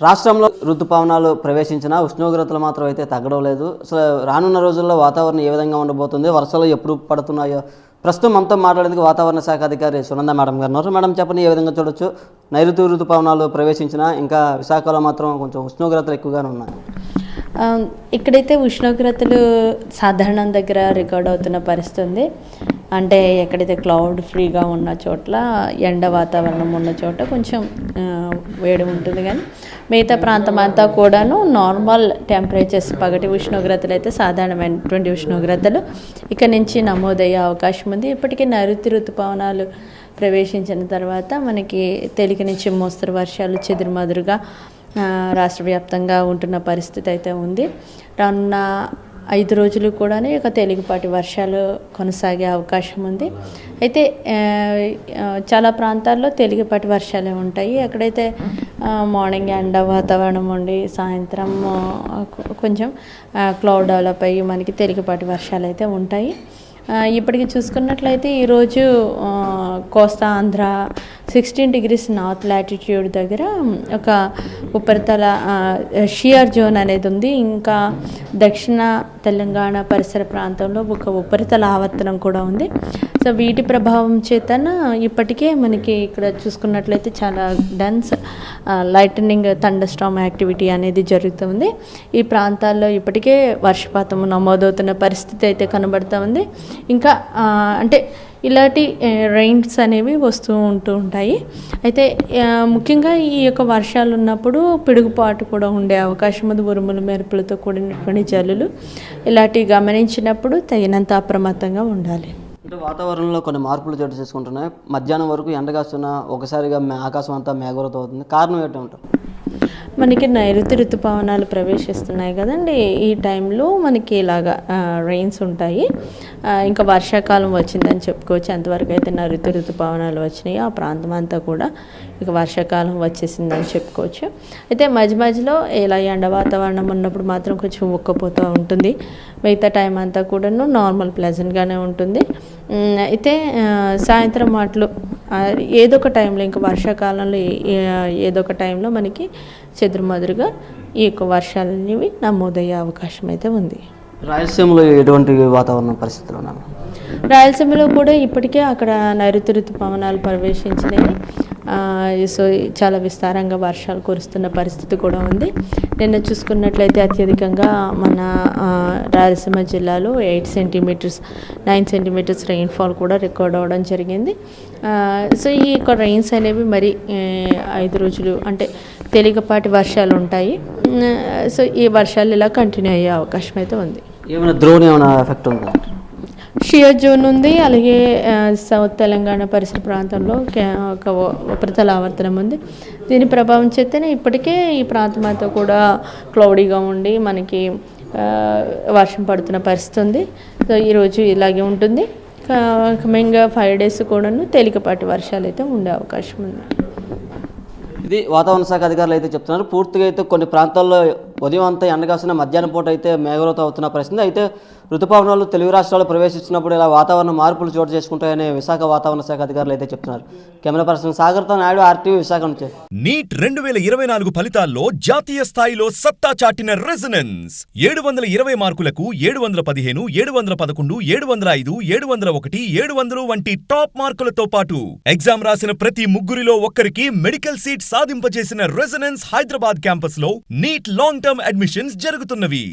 రాష్ట్రంలో ఋతుపవనాలు ప్రవేశించినా ఉష్ణోగ్రతలు మాత్రం అయితే తగ్గడం లేదు. అసలు రానున్న రోజుల్లో వాతావరణం ఏ విధంగా ఉండబోతుంది, వర్షాలు ఎప్పుడు పడుతున్నాయో ప్రస్తుతం మనతో మాట్లాడేందుకు వాతావరణ శాఖ అధికారి సునంద మేడం గారు ఉన్నారు. మేడం చెప్పండి, ఏ విధంగా చూడొచ్చు? నైరుతి ఋతుపవనాలు ప్రవేశించినా ఇంకా విశాఖలో మాత్రం కొంచెం ఉష్ణోగ్రతలు ఎక్కువగానే ఉన్నాయి. ఇక్కడైతే ఉష్ణోగ్రతలు సాధారణం దగ్గర రికార్డ్ అవుతున్న పరిస్థితి ఉంది. అంటే ఎక్కడైతే క్లౌడ్ ఫ్రీగా ఉన్న చోట్ల, ఎండ వాతావరణం ఉన్న చోట కొంచెం వేడి ఉంటుంది. కానీ మిగతా ప్రాంతం అంతా కూడాను నార్మల్ టెంపరేచర్స్, పగటి ఉష్ణోగ్రతలు అయితే సాధారణమైనటువంటి ఉష్ణోగ్రతలు ఇక నుంచి నమోదయ్యే అవకాశం ఉంది. ఇప్పటికీ నైరుతి ఋతుపవనాలు ప్రవేశించిన తర్వాత మనకి తేలిక నుంచి మోస్తరు వర్షాలు చెదురుమదురుగా రాష్ట్ర వ్యాప్తంగా ఉంటున్న పరిస్థితి అయితే ఉంది. రానున్న 5 రోజులు కూడా ఇక తేలికపాటి వర్షాలు కొనసాగే అవకాశం ఉంది. అయితే చాలా ప్రాంతాల్లో తేలికపాటి వర్షాలే ఉంటాయి. ఎక్కడైతే మార్నింగ్ ఎండ వాతావరణం ఉండి సాయంత్రం కొంచెం క్లౌడ్ డెవలప్ అయ్యి మనకి తేలికపాటి వర్షాలు అయితే ఉంటాయి. ఇప్పటికి చూసుకున్నట్లయితే ఈరోజు కోస్తా ఆంధ్ర 16 degrees నార్త్ లాటిట్యూడ్ దగ్గర ఒక ఉపరితల షియర్ జోన్ అనేది ఉంది. ఇంకా దక్షిణ తెలంగాణ పరిసర ప్రాంతంలో ఒక ఉపరితల ఆవర్తనం కూడా ఉంది. సో వీటి ప్రభావం చేతన ఇప్పటికే మనకి ఇక్కడ చూసుకున్నట్లయితే చాలా dense lightening thunder Storm activity అనేది జరుగుతుంది. ఈ ప్రాంతాల్లో ఇప్పటికే వర్షపాతం నమోదవుతున్న పరిస్థితి అయితే కనబడుతూ ఉంది. ఇంకా అంటే ఇలాంటి రెయిన్స్ అనేవి వస్తూ ఉంటాయి. అయితే ముఖ్యంగా ఈ యొక్క వర్షాలు ఉన్నప్పుడు పిడుగుపాటు కూడా ఉండే అవకాశం ఉంది. ఉరుములు మెరుపులతో కూడినటువంటి జల్లులు ఇలాంటివి గమనించినప్పుడు తగినంత అప్రమత్తంగా ఉండాలి. అంటే వాతావరణంలో కొన్ని మార్పులు చోటు చేసుకుంటున్నాయి. మధ్యాహ్నం వరకు ఎండగాస్తున్న ఒకసారిగా ఆకాశం అంతా మేఘావృతం అవుతుంది. కారణం ఏంటంటారు? మనకి నైరుతి ఋతుపవనాలు ప్రవేశిస్తున్నాయి కదండి. ఈ టైంలో మనకి ఇలాగా రెయిన్స్ ఉంటాయి. ఇంకా వర్షాకాలం వచ్చిందని చెప్పుకోవచ్చు. అంతవరకు అయితే నైరుతి ఋతుపవనాలు వచ్చినాయి. ఆ ప్రాంతం అంతా కూడా ఇక వర్షాకాలం వచ్చేసిందని చెప్పుకోవచ్చు. అయితే మధ్య మధ్యలో ఇలా ఎండ వాతావరణం ఉన్నప్పుడు మాత్రం కొంచెం ఉక్కపోతూ ఉంటుంది. మిగతా టైం అంతా కూడాను నార్మల్ ప్లెజెంట్గానే ఉంటుంది. అయితే సాయంత్రం మాటలు ఏదో ఒక టైంలో, ఇంకా వర్షాకాలంలో ఏదో ఒక టైంలో మనకి చెదురుమదురుగా ఈ యొక్క వర్షాలు అనేవి నమోదయ్యే అవకాశం అయితే ఉంది. రాయలసీమలో ఎటువంటి వాతావరణ పరిస్థితులు ఉన్నాయి? రాయలసీమలో కూడా ఇప్పటికే అక్కడ నైరుతి ఋతుపవనాలు ప్రవేశించినాయి. సో చాలా విస్తారంగా వర్షాలు కురుస్తున్న పరిస్థితి కూడా ఉంది. నిన్న చూసుకున్నట్లయితే అత్యధికంగా మన రాయలసీమ జిల్లాలో 8 centimeters 9 centimeters రెయిన్ఫాల్ కూడా రికార్డ్ అవ్వడం జరిగింది. సో ఈ యొక్క రెయిన్స్ అనేవి మరి 5 రోజులు అంటే తేలికపాటి వర్షాలు ఉంటాయి. సో ఈ వర్షాలు ఇలా కంటిన్యూ అయ్యే అవకాశం అయితే ఉంది. ఏమైనా ద్రోణి ఏమైనా ఎఫెక్ట్ ఉందా? షియర్ జోన్ ఉంది. అలాగే సౌత్ తెలంగాణ పరిసర ప్రాంతంలో ఒక ఉపరితల ఆవర్తనం ఉంది. దీని ప్రభావం చేతనే ఇప్పటికే ఈ ప్రాంతం అంతా కూడా క్లౌడీగా ఉండి మనకి వర్షం పడుతున్న పరిస్థితి ఉంది. సో ఈరోజు ఇలాగే ఉంటుంది. కమింగ్ 5 days కూడాను తేలికపాటి వర్షాలు అయితే ఉండే అవకాశం ఉంది. ఇది వాతావరణ శాఖ అధికారులు అయితే చెప్తున్నారు. పూర్తిగా అయితే కొన్ని ప్రాంతాల్లో ఉదయం అంతా ఎండగాసిన, మధ్యాహ్నం పూట అయితే మేఘావృతం అవుతున్న పరిస్థితి. అయితే ఋతుపవనాలు తెలుగు రాష్ట్రాల్లో ప్రవేశించినప్పుడు ఇలా వాతావరణ మార్పులు చోటు చేసుకుంటాయని విశాఖ వాతావరణ శాఖ అధికారులు అయితే చెప్తున్నారు. కెమెరా పర్సన్ సాగర్తో నాయుడు, RTV విశాఖ నుంచి. నీట్ 2024 ఫలితాల్లో జాతీయ స్థాయిలో సత్తా చాటిన రెజొనెన్స్ 720 మార్కులకు 715, 711, 705, 701, 700 వంటి టాప్ మార్కులతో పాటు ఎగ్జామ్ రాసిన ప్రతి ముగ్గురిలో ఒక్కరికి మెడికల్ సీట్ సాధింపజేసిన రెజొనెన్స్ హైదరాబాద్ క్యాంపస్ లో నీట్ లాంగ్ టర్మ్ అడ్మిషన్స్ జరుగుతున్నవి.